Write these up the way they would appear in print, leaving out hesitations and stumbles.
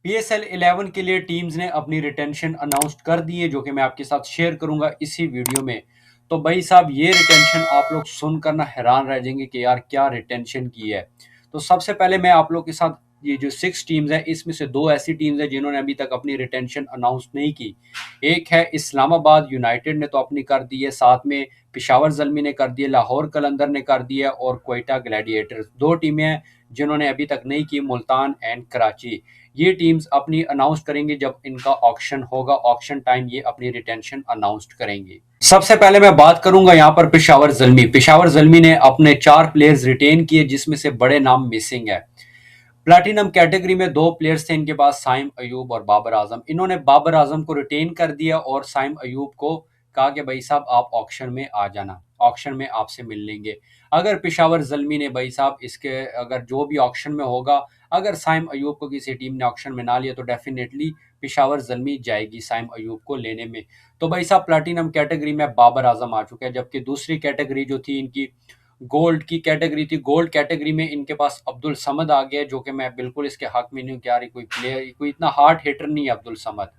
PSL 11 के लिए teams ने अपनी रिटेंशन अनाउंस कर दी है, जो कि मैं आपके साथ शेयर करूंगा इसी वीडियो में। तो भाई साहब, ये रिटेंशन आप लोग सुनकर ना हैरान रह जाएंगे कि यार क्या रिटेंशन की है। तो सबसे पहले मैं आप लोग के साथ ये जो 6 टीम्स हैं, इसमें से 2 ऐसी टीम्स हैं जिन्होंने अभी तक अपनी रिटेंशन अनाउंस नहीं की। एक है इस्लामाबाद यूनाइटेड ने तो अपनी कर दी है, साथ में पेशावर ज़ल्मी ने कर दी है, लाहौर कलंदर ने कर दी है और क्वेटा ग्लैडिएटर्स। 2 टीमें हैं जिन्होंने अभी तक नहीं की, मुल्तान एंड कराची। ये टीम्स अपनी अनाउंस करेंगे जब इनका ऑक्शन होगा, ऑक्शन टाइम ये अपनी रिटेंशन अनाउंस करेंगे। सबसे पहले मैं बात करूंगा यहाँ पर पेशावर ज़ल्मी। पेशावर ज़ल्मी ने अपने 4 प्लेयर्स रिटेन किए, जिसमें से बड़े नाम मिसिंग है। प्लैटिनम कैटेगरी में 2 प्लेयर्स थे इनके पास, साइम अयूब और बाबर आजम। इन्होंने बाबर आजम को रिटेन कर दिया और साइम अयूब को कहा कि भाई साहब आप ऑक्शन में आ जाना, ऑक्शन में आपसे मिल लेंगे। अगर पेशावर ज़ल्मी ने भाई साहब इसके अगर जो भी ऑक्शन में होगा, अगर साइम अयूब को किसी टीम ने ऑक्शन में ना लिया तो डेफिनेटली पेशावर ज़ल्मी जाएगी साइम अयूब को लेने में। तो भाई साहब प्लैटिनम कैटेगरी में बाबर आजम आ चुका है, जबकि दूसरी कैटेगरी जो थी इनकी गोल्ड की कैटेगरी थी। गोल्ड कैटेगरी में इनके पास अब्दुल समद आ गया, जो कि मैं बिल्कुल इसके हक में नहीं हूँ कि यार कोई प्लेयर कोई इतना हार्ड हिटर नहीं है अब्दुल समद।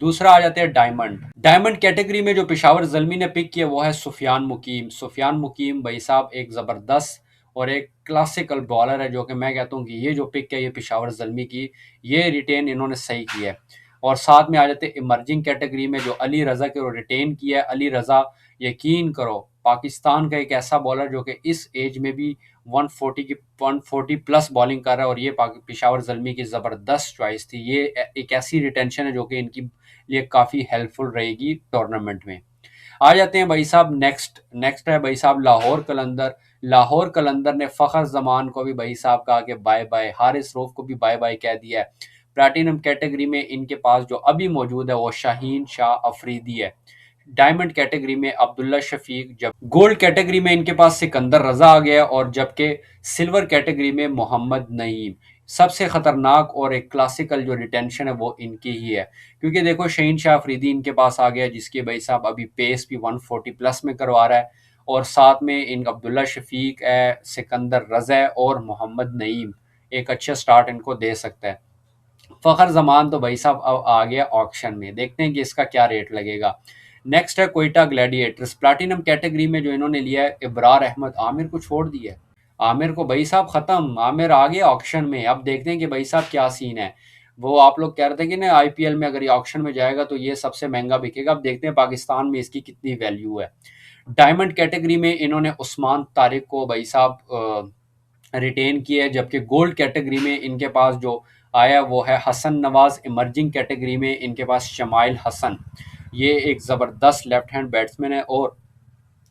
दूसरा आ जाते हैं डायमंड। डायमंड कैटेगरी में जो पेशावर ज़ल्मी ने पिक किया वो है सुफियान मुकीम। सुफियान मुकीम भाई साहब एक ज़बरदस्त और एक क्लासिकल बॉलर है, जो कि मैं कहता हूँ कि ये जो पिक है ये पेशावर ज़ल्मी की, ये रिटेन इन्होंने सही किया है। और साथ में आ जाते हैं इमर्जिंग कैटेगरी में, जो अली रज़ा के रिटेन किया है। अली रज़ा यकीन करो पाकिस्तान का एक ऐसा बॉलर जो कि इस एज में भी 140 प्लस बॉलिंग कर रहा है, और ये पेशावर ज़ल्मी की ज़बरदस्त चॉइस थी। ये एक ऐसी रिटेंशन है जो कि इनकी लिए काफ़ी हेल्पफुल रहेगी टूर्नामेंट में। आ जाते हैं भाई साहब नेक्स्ट नेक्स्ट है भाई साहब लाहौर कलंदर। लाहौर कलंदर ने फ़खर जमान को भी भाई साहब कहा कि बाय बाय, हारिस रऊफ को भी बाय बाय कह दिया है। प्लैटिनम कैटेगरी में इनके पास जो अभी मौजूद है वो शाहीन शाह अफरीदी है। डायमंड कैटेगरी में अब्दुल्ला शफीक, जब गोल्ड कैटेगरी में इनके पास सिकंदर रजा आ गया, और जबकि सिल्वर कैटेगरी में मोहम्मद नईम। सबसे खतरनाक और एक क्लासिकल जो रिटेंशन है वो इनकी ही है, क्योंकि देखो शहीन शाह अफरीदी इनके पास आ गया, जिसके भाई साहब अभी पेस भी 140 प्लस में करवा रहा है, और साथ में इन अब्दुल्ला शफीक है, सिकंदर रजा है और मोहम्मद नईम एक अच्छा स्टार्ट इनको दे सकता है। फ़खर ज़मान तो भाई साहब अब आ गया ऑक्शन में, देखते हैं कि इसका क्या रेट लगेगा। नेक्स्ट है क्वेटा ग्लैडिएटर्स। प्लैटिनम कैटेगरी में जो इन्होंने लिया है इब्रार अहमद, आमिर को छोड़ दिया है। आमिर को भाई साहब ख़त्म, आमिर आ गया ऑक्शन में। अब देखते हैं कि भाई साहब क्या सीन है। वो आप लोग कह रहे थे कि ना आईपीएल में अगर ये ऑक्शन में जाएगा तो ये सबसे महंगा बिकेगा। अब देखते हैं पाकिस्तान में इसकी कितनी वैल्यू है। डायमंड कैटेगरी में इन्होंने उस्मान तारिक को भाई साहब रिटेन किया है, जबकि गोल्ड कैटेगरी में इनके पास जो आया वो है हसन नवाज। इमर्जिंग कैटेगरी में इनके पास शमाइल हसन, ये एक ज़बरदस्त लेफ्ट हैंड बैट्समैन है और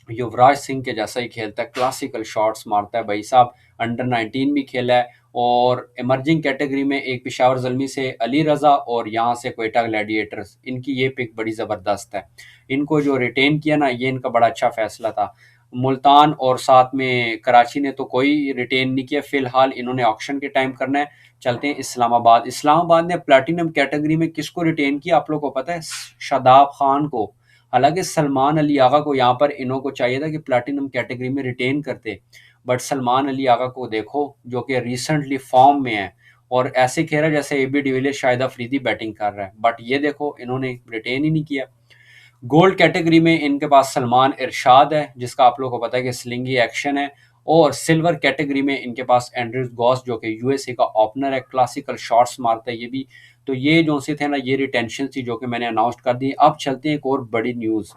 युवराज सिंह के जैसा ही खेलता है, क्लासिकल शॉट्स मारता है भाई साहब। अंडर 19 भी खेला है। और इमर्जिंग कैटेगरी में एक पेशावर ज़ल्मी से अली रज़ा और यहाँ से क्वेटा ग्लैडिएटर्स, इनकी ये पिक बड़ी ज़बरदस्त है। इनको जो रिटेन किया ना, ये इनका बड़ा अच्छा फैसला था। मुल्तान और साथ में कराची ने तो कोई रिटेन नहीं किया फिलहाल, इन्होंने ऑक्शन के टाइम करना है। चलते हैं इस्लामाबाद। इस्लामाबाद ने प्लैटिनम कैटेगरी में किसको रिटेन किया आप लोग को पता है? शादाब खान को। हालांकि सलमान अली आगा को यहाँ पर इन्हों को चाहिए था कि प्लैटिनम कैटेगरी में रिटेन करते, बट सलमान अली आगा को देखो जो कि रिसेंटली फॉर्म में है और ऐसे खेल रहा है जैसे AB de Villiers Shahid Afridi batting कर रहा है, बट ये देखो इन्होंने रिटेन ही नहीं किया। गोल्ड कैटेगरी में इनके पास सलमान इरशाद है, जिसका आप लोगों को पता है कि स्लिंगी एक्शन है। और सिल्वर कैटेगरी में इनके पास एंड्रयूज गॉस, जो कि यूएसए का ओपनर है, क्लासिकल शॉट्स मारता है ये भी। तो ये जो से थे ना, ये रिटेंशन थी जो कि मैंने अनाउंस कर दी। अब चलते हैं एक और बड़ी न्यूज़।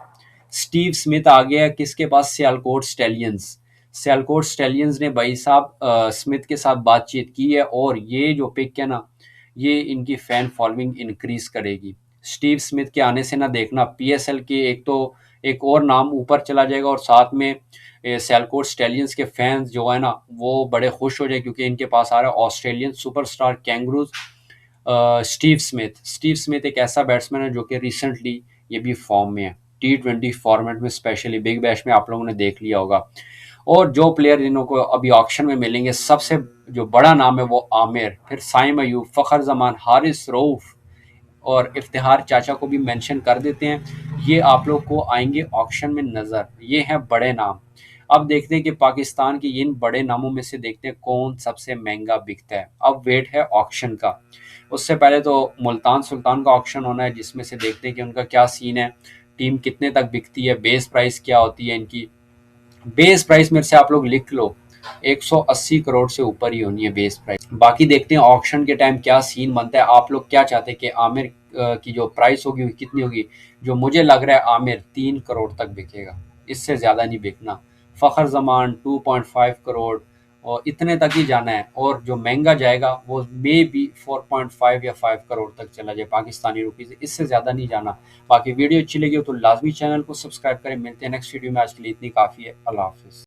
स्टीव स्मिथ आ गया है किसके पास? सियालकोट स्टैलियंस। सियालकोट स्टैलियंस ने भाई साहब स्मिथ के साथ बातचीत की है, और ये जो पिक है ना, ये इनकी फैन फॉलोइंग इंक्रीज करेगी। स्टीव स्मिथ के आने से ना देखना पीएसएल के एक तो एक और नाम ऊपर चला जाएगा, और साथ में सियालकोट स्टैलियंस के फैंस जो है ना वो बड़े खुश हो जाए, क्योंकि इनके पास आ रहा है Australian superstar kangaroos Steve Smith. Steve Smith एक ऐसा बैट्समैन है जो कि रिसेंटली ये भी फॉर्म में है, T20 फॉर्मेट में, स्पेशली बिग बैश में आप लोगों ने देख लिया होगा। और जो प्लेयर इन्हों को अभी ऑक्शन में मिलेंगे, सबसे जो बड़ा नाम है वो आमिर, फिर साइम अयूब, फ़खर जमान, हारिस रऊफ और इफ्तिहार चाचा को भी मेंशन कर देते हैं। ये आप लोग को आएंगे ऑक्शन में नज़र, ये हैं बड़े नाम। अब देखते हैं कि पाकिस्तान के इन बड़े नामों में से देखते हैं कौन सबसे महंगा बिकता है। अब वेट है ऑक्शन का। उससे पहले तो मुल्तान सुल्तान का ऑक्शन होना है, जिसमें से देखते हैं कि उनका क्या सीन है, टीम कितने तक बिकती है, बेस प्राइस क्या होती है इनकी। बेस प्राइस मेरे से आप लोग लिख लो, 180 करोड़ से ऊपर ही होनी है बेस प्राइस। बाकी देखते हैं ऑक्शन के टाइम क्या सीन बनता है। आप लोग क्या चाहते हैं कि आमिर की जो प्राइस होगी वो कितनी होगी? जो मुझे लग रहा है आमिर 3 करोड़ तक बिकेगा, इससे ज्यादा नहीं बिकना। फखर जमान 2.5 करोड़, और इतने तक ही जाना है। और जो महंगा जाएगा वो मे बी 4.5 या 5 करोड़ तक चला जाए पाकिस्तानी रुपीज, इससे ज्यादा नहीं जाना। बाकी वीडियो अच्छी लगी हो तो लाजमी चैनल को सब्सक्राइब करें। मिलते हैं नेक्स्ट वीडियो में, आज के लिए इतनी काफ़ी है। अल्लाह हाफिज़।